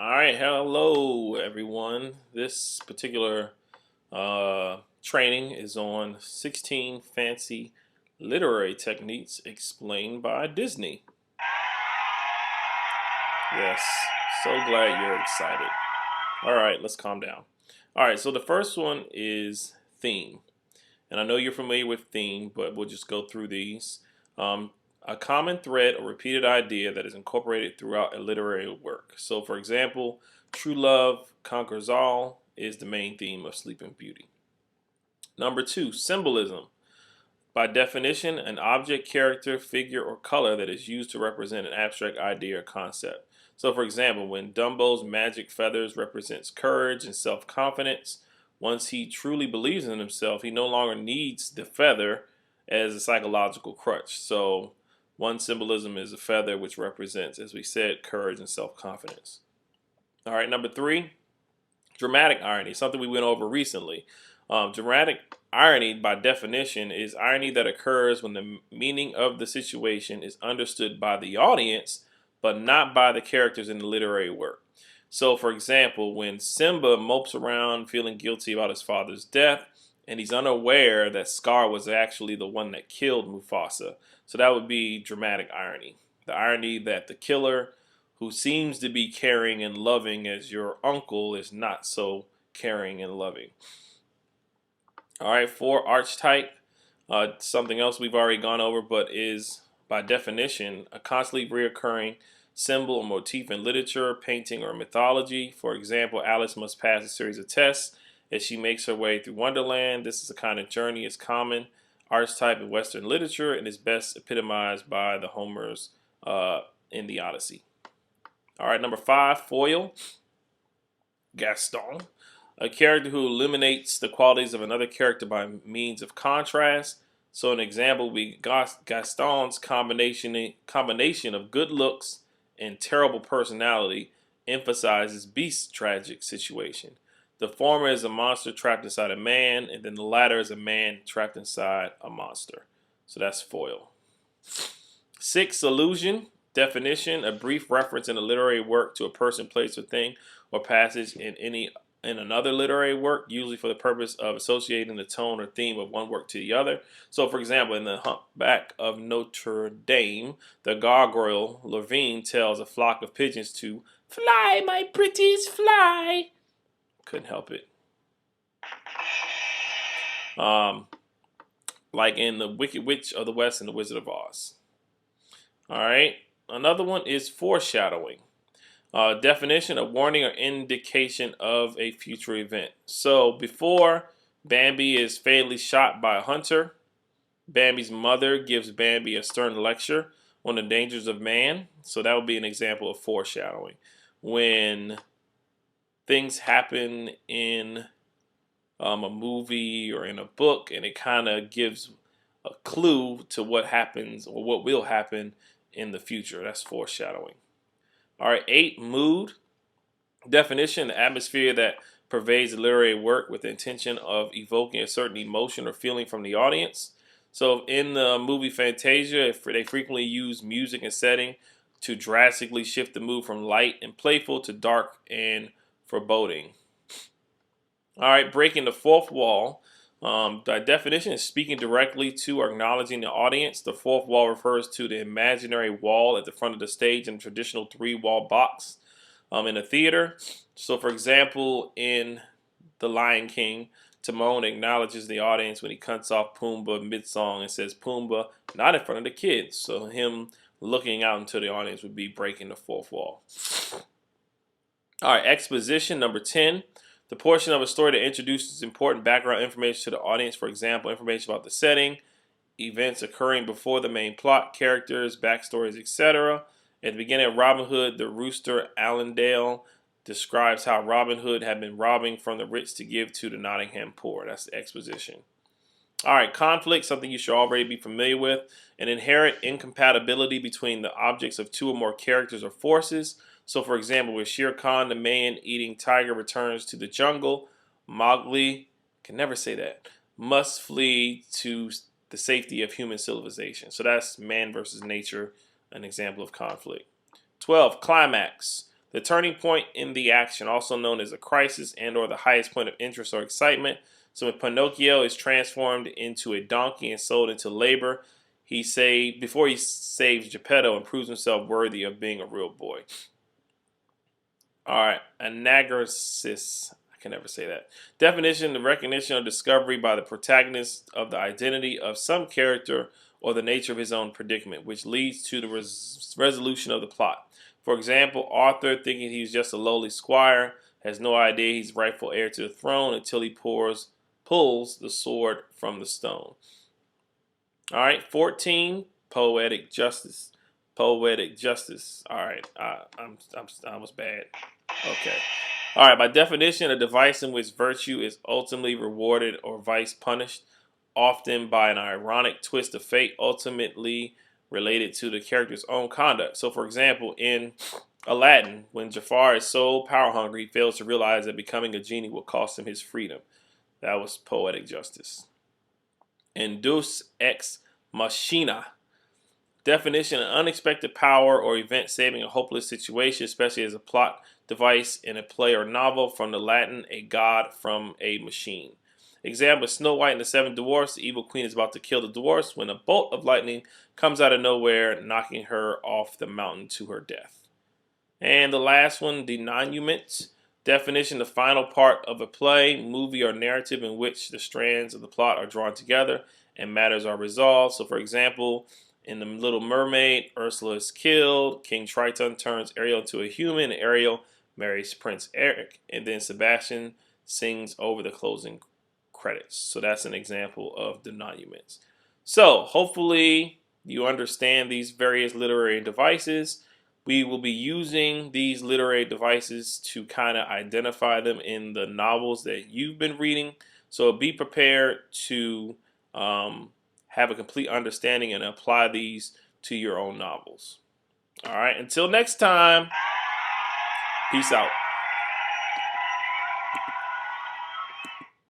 All right, hello everyone. This particular training is on 16 fancy literary techniques explained by Disney. Yes, so glad you're excited. All right, let's calm down. All right, so the first one is theme. And I know you're familiar with theme, but we'll just go through these. Um, a common thread or repeated idea that is incorporated throughout a literary work. So, for example, true love conquers all is the main theme of Sleeping Beauty. Number two, symbolism. By definition, an object, character, figure, or color that is used to represent an abstract idea or concept. So, for example, when Dumbo's magic feathers represents courage and self-confidence, once he truly believes in himself, he no longer needs the feather as a psychological crutch. So, one symbolism is a feather, which represents, as we said, courage and self-confidence. All right, number three, dramatic irony, something we went over recently. Dramatic irony, by definition, is irony that occurs when the meaning of the situation is understood by the audience, but not by the characters in the literary work. So, for example, when Simba mopes around feeling guilty about his father's death, and he's unaware that Scar was actually the one that killed Mufasa. So that would be dramatic irony. The irony that the killer, who seems to be caring and loving as your uncle, is not so caring and loving. All right, four, archetype. Something else we've already gone over, but is by definition a constantly reoccurring symbol or motif in literature, painting, or mythology. For example, Alice must pass a series of tests as she makes her way through Wonderland. This is a kind of journey is common archetype in Western literature and is best epitomized by the Homer's in the Odyssey. All right, number five, foil. Gaston, a character who eliminates the qualities of another character by means of contrast. So an example would be Gaston's combination of good looks and terrible personality emphasizes Beast's tragic situation. The former is a monster trapped inside a man, and then the latter is a man trapped inside a monster. So that's foil. Six, allusion. Definition: a brief reference in a literary work to a person, place, or thing, or passage in another literary work, usually for the purpose of associating the tone or theme of one work to the other. So, for example, in The Humpback of Notre Dame, the gargoyle Levine tells a flock of pigeons to fly, my pretties, fly. Couldn't help it. Like in The Wicked Witch of the West and The Wizard of Oz. All right. Another one is foreshadowing. Definition: a warning or indication of a future event. So before Bambi is fatally shot by a hunter, Bambi's mother gives Bambi a stern lecture on the dangers of man. So that would be an example of foreshadowing. When things happen in a movie or in a book and it kind of gives a clue to what happens or what will happen in the future. That's foreshadowing. All right, eight, mood. Definition: the atmosphere that pervades the literary work with the intention of evoking a certain emotion or feeling from the audience. So in the movie Fantasia, they frequently use music and setting to drastically shift the mood from light and playful to dark and foreboding. All right, breaking the fourth wall. The definition is speaking directly to or acknowledging the audience. The fourth wall refers to the imaginary wall at the front of the stage in a traditional three-wall box in a theater. So, for example, in The Lion King, Timon acknowledges the audience when he cuts off Pumbaa mid-song and says Pumbaa, not in front of the kids. So him looking out into the audience would be breaking the fourth wall. All right, exposition, number 10. The portion of a story that introduces important background information to the audience, for example, information about the setting, events occurring before the main plot, characters, backstories, etc. At the beginning of Robin Hood, the rooster Allendale describes how Robin Hood had been robbing from the rich to give to the Nottingham poor. That's the exposition. All right, conflict, something you should already be familiar with. An inherent incompatibility between the objects of two or more characters or forces. So, for example, with Shere Khan, the man-eating tiger, returns to the jungle, Mowgli, can never say that, must flee to the safety of human civilization. So that's man versus nature, an example of conflict. 12, climax. The turning point in the action, also known as a crisis and or the highest point of interest or excitement. So when Pinocchio is transformed into a donkey and sold into labor, before he saves Geppetto and proves himself worthy of being a real boy. All right, anagrasis. I can never say that. Definition: the recognition or discovery by the protagonist of the identity of some character or the nature of his own predicament, which leads to the resolution of the plot. For example, Arthur, thinking he's just a lowly squire, has no idea he's rightful heir to the throne until he pulls the sword from the stone. All right, 14, poetic justice. Poetic justice. All right, I was bad. Okay. All right, by definition, a device in which virtue is ultimately rewarded or vice punished, often by an ironic twist of fate, ultimately related to the character's own conduct. So, for example, in Aladdin, when Jafar is so power hungry, he fails to realize that becoming a genie will cost him his freedom. That was poetic justice. And Deus Ex Machina. Definition: an unexpected power or event saving a hopeless situation, especially as a plot device in a play or novel. From the Latin, a god from a machine. Example: Snow White and the Seven Dwarfs. The evil queen is about to kill the dwarfs when a bolt of lightning comes out of nowhere, knocking her off the mountain to her death. And the last one, denouement. Definition: the final part of a play, movie, or narrative in which the strands of the plot are drawn together and matters are resolved. So, for example, in The Little Mermaid, Ursula is killed, King Triton turns Ariel into a human, Ariel marries Prince Eric, and then Sebastian sings over the closing credits. So that's an example of denouements. So hopefully you understand these various literary devices. We will be using these literary devices to kind of identify them in the novels that you've been reading. So be prepared to have a complete understanding and apply these to your own novels. All right, until next time, peace out.